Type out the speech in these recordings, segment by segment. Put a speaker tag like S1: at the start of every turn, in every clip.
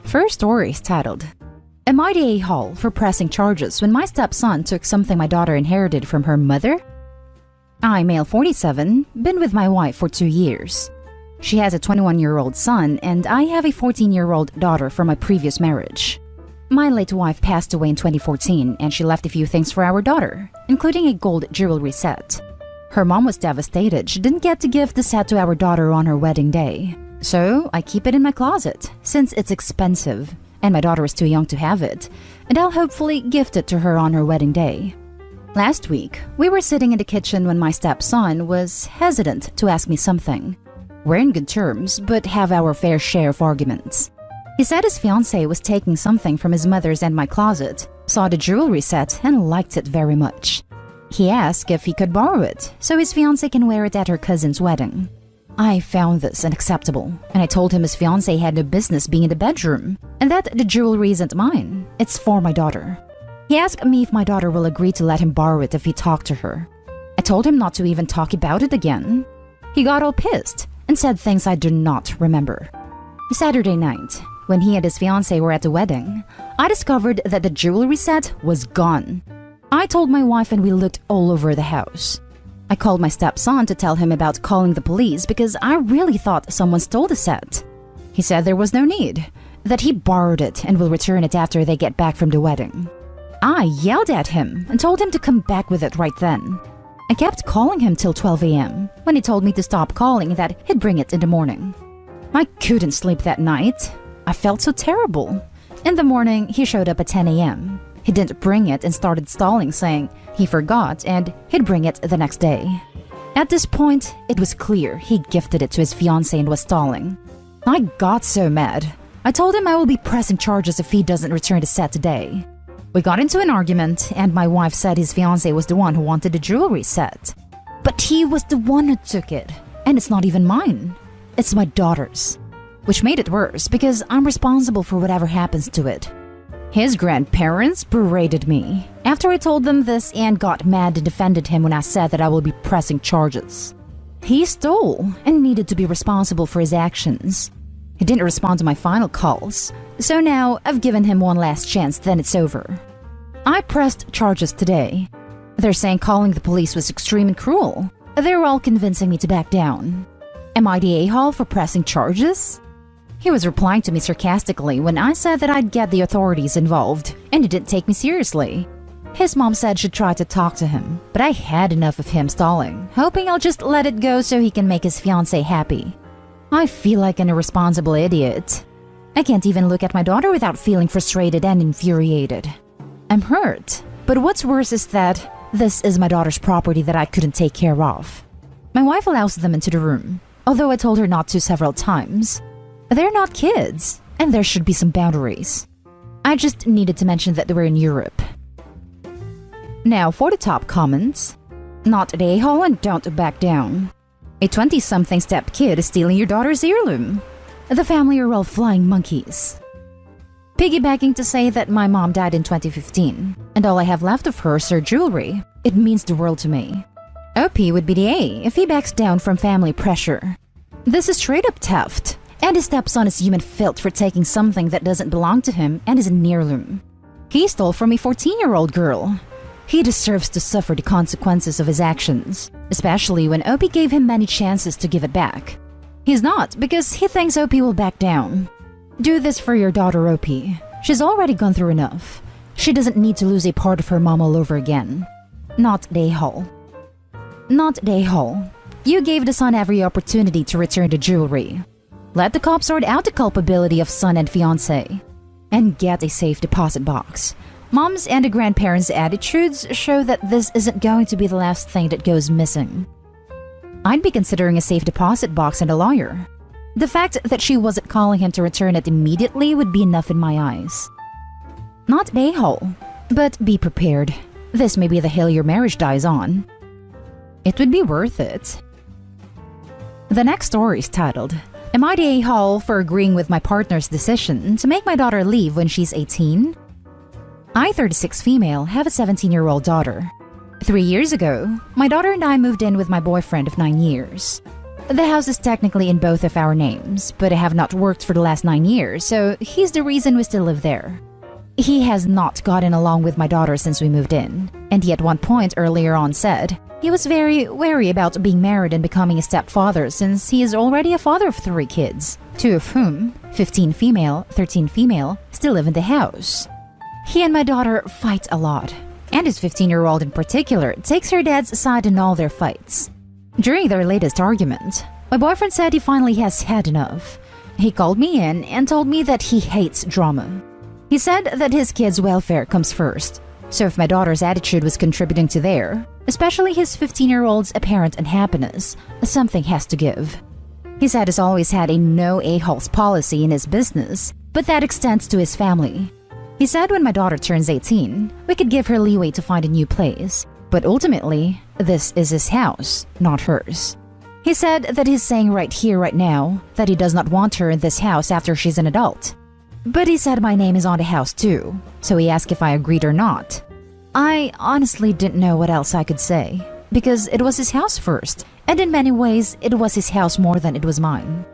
S1: First story is titled, Am I the a-hole for pressing charges when my stepson took something my daughter inherited from her mother? I'm male 47, been with my wife for 2 years. She has a 21-year-old son and I have a 14-year-old daughter from my previous marriage. My late wife passed away in 2014 and she left a few things for our daughter, including a gold jewelry set. Her mom was devastated she didn't get to give the set to our daughter on her wedding day. So I keep it in my closet since it's expensive and my daughter is too young to have it, and I'll hopefully gift it to her on her wedding day. Last week, we were sitting in the kitchen when my stepson was hesitant to ask me something. We're in good terms, but have our fair share of arguments. He said his fiancée was taking something from his mother's and my closet, saw the jewelry set, and liked it very much. He asked if he could borrow it, so his fiancée can wear it at her cousin's wedding. I found this unacceptable, and I told him his fiancée had no business being in the bedroom, and that the jewelry isn't mine, it's for my daughter. He asked me if my daughter will agree to let him borrow it if he talked to her. I told him not to even talk about it again. He got all pissed and said things I do not remember. Saturday night, when he and his fiancée were at the wedding, I discovered that the jewelry set was gone. I told my wife and we looked all over the house. I called my stepson to tell him about calling the police because I really thought someone stole the set. He said there was no need, that he borrowed it and will return it after they get back from the wedding. I yelled at him and told him to come back with it right then. I kept calling him till 12 a.m. when he told me to stop calling and that he'd bring it in the morning. I couldn't sleep that night. I felt so terrible. In the morning, he showed up at 10 a.m. He didn't bring it and started stalling, saying he forgot and he'd bring it the next day. At this point, it was clear he gifted it to his fiancée and was stalling. I got so mad. I told him I will be pressing charges if he doesn't return the set today. We got into an argument and my wife said his fiancée was the one who wanted the jewelry set. But he was the one who took it, and it's not even mine. It's my daughter's. Which made it worse because I'm responsible for whatever happens to it. His grandparents berated me after I told them this and got mad and defended him when I said that I will be pressing charges. He stole and needed to be responsible for his actions. He didn't respond to my final calls, so now I've given him one last chance, then it's over. I pressed charges today. They're saying calling the police was extreme and cruel. They're all convincing me to back down. Am I the a-hole for pressing charges? He was replying to me sarcastically when I said that I'd get the authorities involved, and he didn't take me seriously. His mom said she'd try to talk to him, but I had enough of him stalling, hoping I'll just let it go so he can make his fiancée happy. I feel like an irresponsible idiot. I can't even look at my daughter without feeling frustrated and infuriated. I'm hurt, but what's worse is that this is my daughter's property that I couldn't take care of. My wife allows them into the room, although I told her not to several times. They're not kids, and there should be some boundaries. I just needed to mention that they were in Europe. Now for the top comments. Not the a-hole and don't back down. A 20-something step kid is stealing your daughter's heirloom. The family are all flying monkeys. Piggybacking to say that my mom died in 2015, and all I have left of her is her jewelry. It means the world to me. OP would be the A if he backs down from family pressure. This is straight up theft. And his stepson is human filth for taking something that doesn't belong to him and is an heirloom. He stole from a 14-year-old girl. He deserves to suffer the consequences of his actions, especially when Opie gave him many chances to give it back. He's not, because he thinks Opie will back down. Do this for your daughter, Opie. She's already gone through enough. She doesn't need to lose a part of her mom all over again. Not the a-hole. Not the a-hole. You gave the son every opportunity to return the jewelry. Let the cops sort out the culpability of son and fiancé. And get a safe deposit box. Mom's and the grandparents' attitudes show that this isn't going to be the last thing that goes missing. I'd be considering a safe deposit box and a lawyer. The fact that she wasn't calling him to return it immediately would be enough in my eyes. Not the a-hole, but be prepared. This may be the hill your marriage dies on. It would be worth it. The next story is titled, Am I the a-hole for agreeing with my partner's decision to make my daughter leave when she's 18? I, 36 female, have a 17-year-old daughter. 3 years ago, my daughter and I moved in with my boyfriend of 9 years. The house is technically in both of our names, but I have not worked for the last 9 years, so he's the reason we still live there. He has not gotten along with my daughter since we moved in, and he at one point earlier on said he was very wary about being married and becoming a stepfather since he is already a father of 3 kids, 2 of whom, 15 female, 13 female, still live in the house. He and my daughter fight a lot, and his 15-year-old in particular takes her dad's side in all their fights. During their latest argument, my boyfriend said he finally has had enough. He called me in and told me that he hates drama. He said that his kids' welfare comes first, so if my daughter's attitude was contributing to their, especially his 15-year-old's apparent unhappiness, something has to give. He said he's always had a no a-holes policy in his business, but that extends to his family. He said when my daughter turns 18, we could give her leeway to find a new place, but ultimately, this is his house, not hers. He said that he's saying right here, right now, that he does not want her in this house after she's an adult. But he said my name is on the house too, so he asked if I agreed or not. I honestly didn't know what else I could say, because it was his house first, and in many ways, it was his house more than it was mine.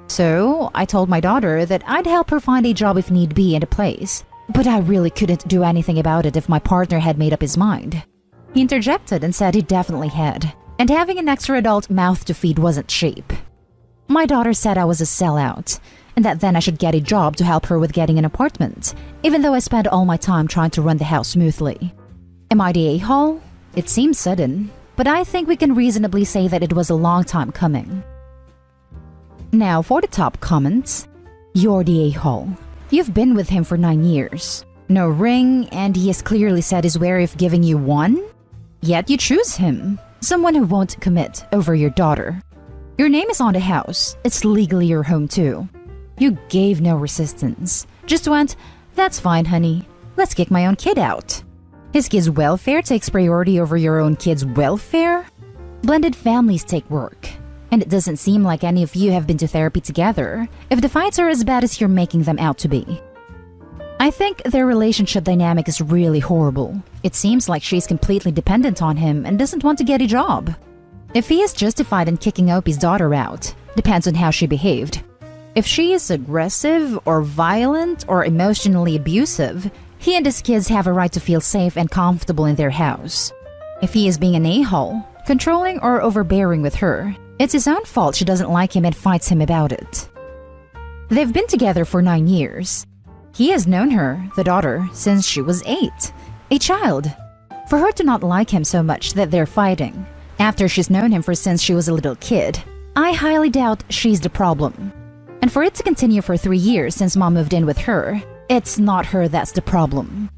S1: So, I told my daughter that I'd help her find a job if need be and a place, but I really couldn't do anything about it if my partner had made up his mind. He interjected and said he definitely had, and having an extra adult mouth to feed wasn't cheap. My daughter said I was a sellout, and that then I should get a job to help her with getting an apartment, even though I spent all my time trying to run the house smoothly. Am I the a-hole? It seems sudden, but I think we can reasonably say that it was a long time coming. Now for the top comments. You're the a-hole. You've been with him for 9 years. No ring, and he has clearly said he's wary of giving you one? Yet you choose him, someone who won't commit over your daughter. Your name is on the house, it's legally your home too. You gave no resistance, just went, that's fine honey, let's kick my own kid out. His kid's welfare takes priority over your own kid's welfare? Blended families take work, and it doesn't seem like any of you have been to therapy together if the fights are as bad as you're making them out to be. I think their relationship dynamic is really horrible. It seems like she's completely dependent on him and doesn't want to get a job. If he is justified in kicking Opie's daughter out, depends on how she behaved. If she is aggressive or violent or emotionally abusive, he and his kids have a right to feel safe and comfortable in their house. If he is being an a-hole, controlling or overbearing with her, it's his own fault she doesn't like him and fights him about it. They've been together for 9 years. He has known her, the daughter, since she was 8, a child. For her to not like him so much that they're fighting, after she's known him since she was a little kid, I highly doubt she's the problem. And for it to continue for 3 years since mom moved in with her, it's not her that's the problem.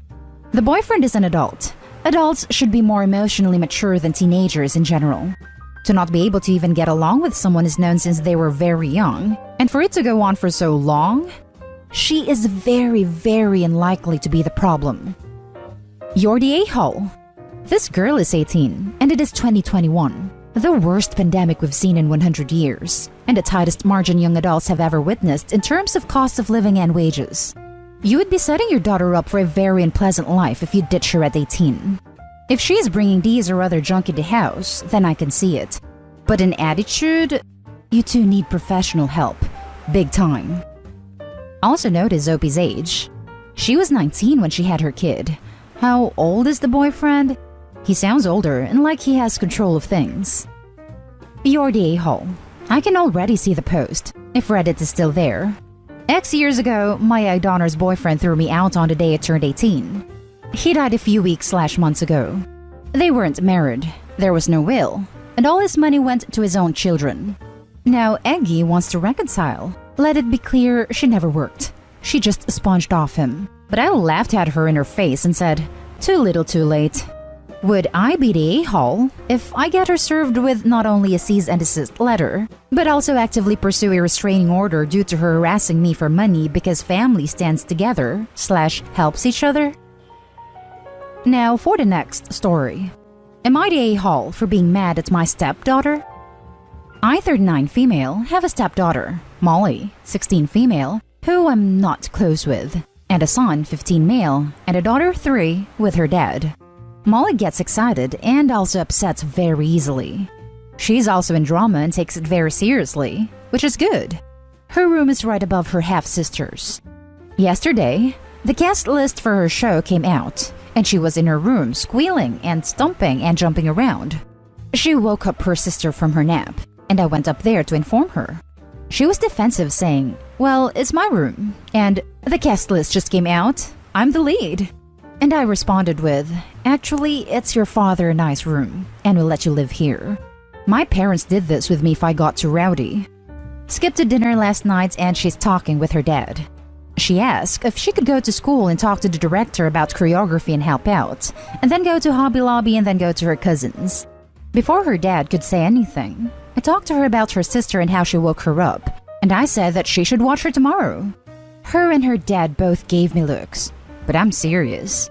S1: The boyfriend is an adult. Adults should be more emotionally mature than teenagers in general. To not be able to even get along with someone is known since they were very young, and for it to go on for so long, she is very, very unlikely to be the problem. You're the a-hole. This girl is 18, and it is 2021. The worst pandemic we've seen in 100 years, and the tightest margin young adults have ever witnessed in terms of cost of living and wages. You would be setting your daughter up for a very unpleasant life if you ditch her at 18. If she is bringing these or other junk in the house, then I can see it. But in attitude, you two need professional help. Big time. Also notice Opie's age. She was 19 when she had her kid. How old is the boyfriend? He sounds older and like he has control of things. You're the a-hole. I can already see the post, if Reddit is still there. X years ago, my daughter's boyfriend threw me out on the day I turned 18. He died a few weeks/months ago. They weren't married, there was no will, and all his money went to his own children. Now Eggy wants to reconcile. Let it be clear, she never worked. She just sponged off him. But I laughed at her in her face and said, too little too late. Would I be the a-hole if I get her served with not only a cease and desist letter, but also actively pursue a restraining order due to her harassing me for money because family stands together/helps each other? Now for the next story. Am I the a-hole for being mad at my stepdaughter? I, 39 female, have a stepdaughter, Molly, 16 female, who I'm not close with, and a son, 15 male, and a daughter, 3, with her dad. Molly gets excited and also upset very easily. She's also in drama and takes it very seriously, which is good. Her room is right above her half-sister's. Yesterday, the cast list for her show came out, and she was in her room squealing and stomping and jumping around. She woke up her sister from her nap, and I went up there to inform her. She was defensive, saying, "Well, it's my room, and the cast list just came out. I'm the lead." And I responded with, "Actually, it's your father and I's room, and we'll let you live here. My parents did this with me if I got too rowdy." Skipped to dinner last night and she's talking with her dad. She asked if she could go to school and talk to the director about choreography and help out, and then go to Hobby Lobby and then go to her cousins. Before her dad could say anything, I talked to her about her sister and how she woke her up, and I said that she should watch her tomorrow. Her and her dad both gave me looks, but I'm serious.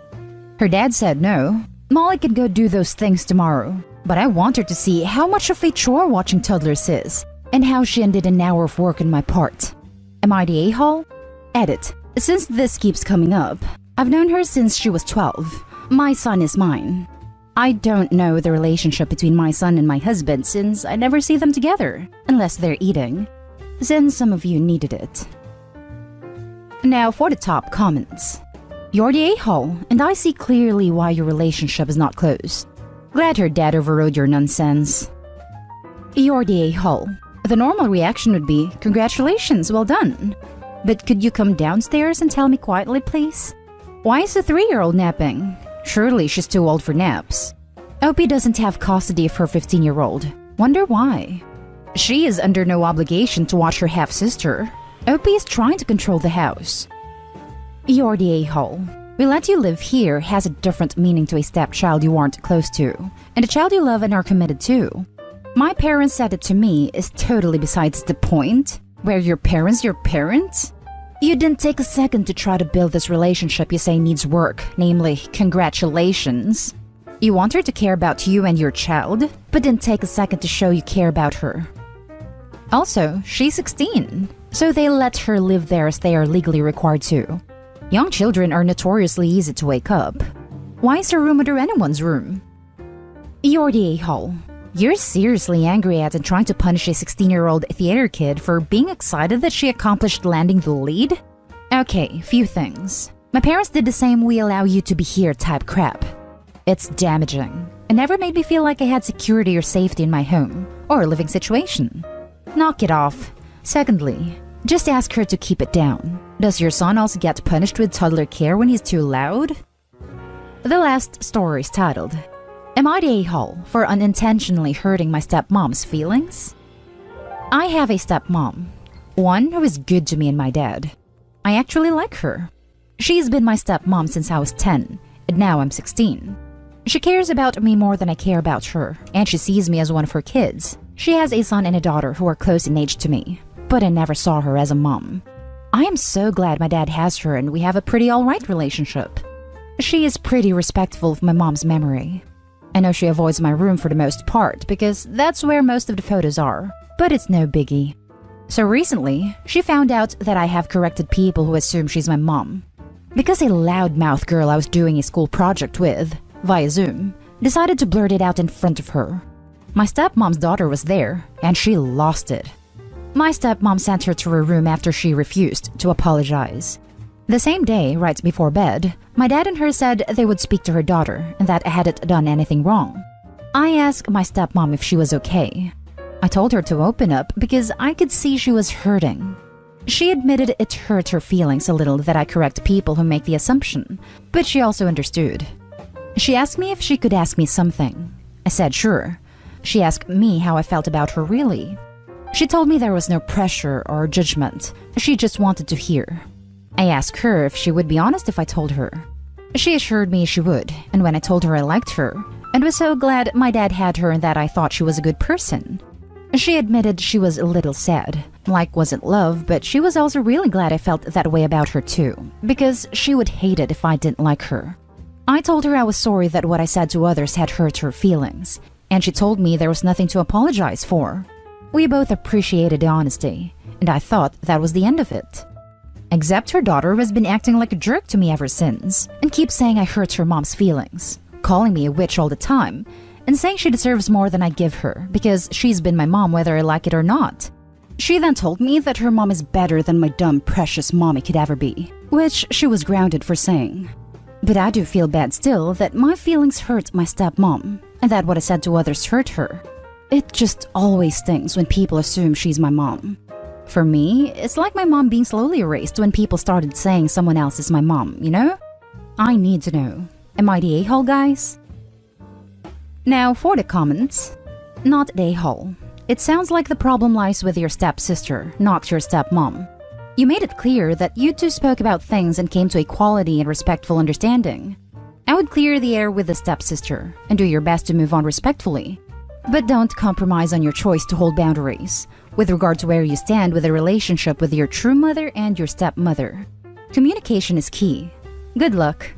S1: Her dad said no, Molly can go do those things tomorrow, but I want her to see how much of a chore watching toddlers is, and how she undid an hour of work on my part. Am I the a-hole? Edit. Since this keeps coming up, I've known her since she was 12. My son is mine. I don't know the relationship between my son and my husband since I never see them together, unless they're eating. Since some of you needed it. Now for the top comments. You're the a-hole, and I see clearly why your relationship is not close. Glad her dad overrode your nonsense. You're the a-hole. The normal reaction would be, "Congratulations, well done." But could you come downstairs and tell me quietly, please? Why is the 3-year-old napping? Surely she's too old for naps. Opie doesn't have custody of her 15-year-old. Wonder why? She is under no obligation to watch her half-sister. Opie is trying to control the house. You're the a-hole. We let you live here has a different meaning to a stepchild you aren't close to, and a child you love and are committed to. My parents said it to me is totally besides the point. Were your parents your parents? You didn't take a second to try to build this relationship you say needs work, namely, congratulations. You want her to care about you and your child, but didn't take a second to show you care about her. Also, she's 16, so they let her live there as they are legally required to. Young children are notoriously easy to wake up. Why is her room under anyone's room? You're the a-hole. You're seriously angry at and trying to punish a 16-year-old theater kid for being excited that she accomplished landing the lead? Okay, few things. My parents did the same "we allow you to be here" type crap. It's damaging. It never made me feel like I had security or safety in my home or living situation. Knock it off. Secondly, just ask her to keep it down. Does your son also get punished with toddler care when he's too loud? The last story is titled, "Am I the a-hole for unintentionally hurting my stepmom's feelings?" I have a stepmom, one who is good to me and my dad. I actually like her. She's been my stepmom since I was 10, and now I'm 16. She cares about me more than I care about her, and she sees me as one of her kids. She has a son and a daughter who are close in age to me, but I never saw her as a mom. I am so glad my dad has her and we have a pretty alright relationship. She is pretty respectful of my mom's memory. I know she avoids my room for the most part because that's where most of the photos are, but it's no biggie. So recently, she found out that I have corrected people who assume she's my mom. Because a loudmouth girl I was doing a school project with, via Zoom, decided to blurt it out in front of her. My stepmom's daughter was there, and she lost it. My stepmom sent her to her room after she refused to apologize. The same day, right before bed, my dad and her said they would speak to her daughter and that I hadn't done anything wrong. I asked my stepmom if she was okay. I told her to open up because I could see she was hurting. She admitted it hurt her feelings a little that I correct people who make the assumption, but she also understood. She asked me if she could ask me something. I said sure. She asked me how I felt about her really. She told me there was no pressure or judgment. She just wanted to hear. I asked her if she would be honest if I told her. She assured me she would, and when I told her I liked her, and was so glad my dad had her and that I thought she was a good person. She admitted she was a little sad. Like wasn't love, but she was also really glad I felt that way about her too, because she would hate it if I didn't like her. I told her I was sorry that what I said to others had hurt her feelings, and she told me there was nothing to apologize for. We both appreciated the honesty, and I thought that was the end of it. Except her daughter has been acting like a jerk to me ever since, and keeps saying I hurt her mom's feelings, calling me a witch all the time, and saying she deserves more than I give her because she's been my mom whether I like it or not. She then told me that her mom is better than my dumb, precious mommy could ever be, which she was grounded for saying. But I do feel bad still that my feelings hurt my stepmom, and that what I said to others hurt her. It just always stings when people assume she's my mom. For me, it's like my mom being slowly erased when people started saying someone else is my mom, you know? I need to know. Am I the a-hole, guys? Now for the comments. Not the a-hole. It sounds like the problem lies with your stepsister, not your stepmom. You made it clear that you two spoke about things and came to equality and respectful understanding. I would clear the air with the stepsister and do your best to move on respectfully. But don't compromise on your choice to hold boundaries with regard to where you stand with the relationship with your true mother and your stepmother. Communication is key. Good luck.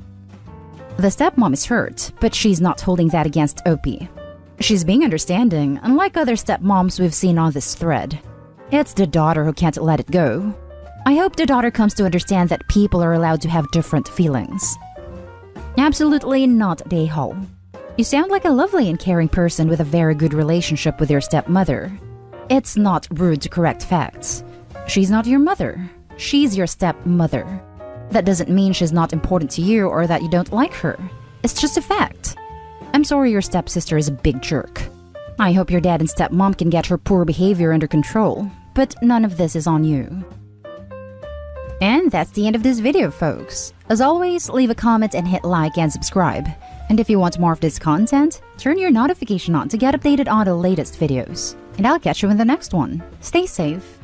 S1: The stepmom is hurt, but she's not holding that against Opie. She's being understanding, unlike other stepmoms we've seen on this thread. It's the daughter who can't let it go. I hope the daughter comes to understand that people are allowed to have different feelings. Absolutely not the a-hole. You sound like a lovely and caring person with a very good relationship with your stepmother. It's not rude to correct facts. She's not your mother. She's your stepmother. That doesn't mean she's not important to you or that you don't like her. It's just a fact. I'm sorry your stepsister is a big jerk. I hope your dad and stepmom can get her poor behavior under control, but none of this is on you. And that's the end of this video, folks. As always, leave a comment and hit like and subscribe. And if you want more of this content, turn your notification on to get updated on the latest videos. And I'll catch you in the next one. Stay safe.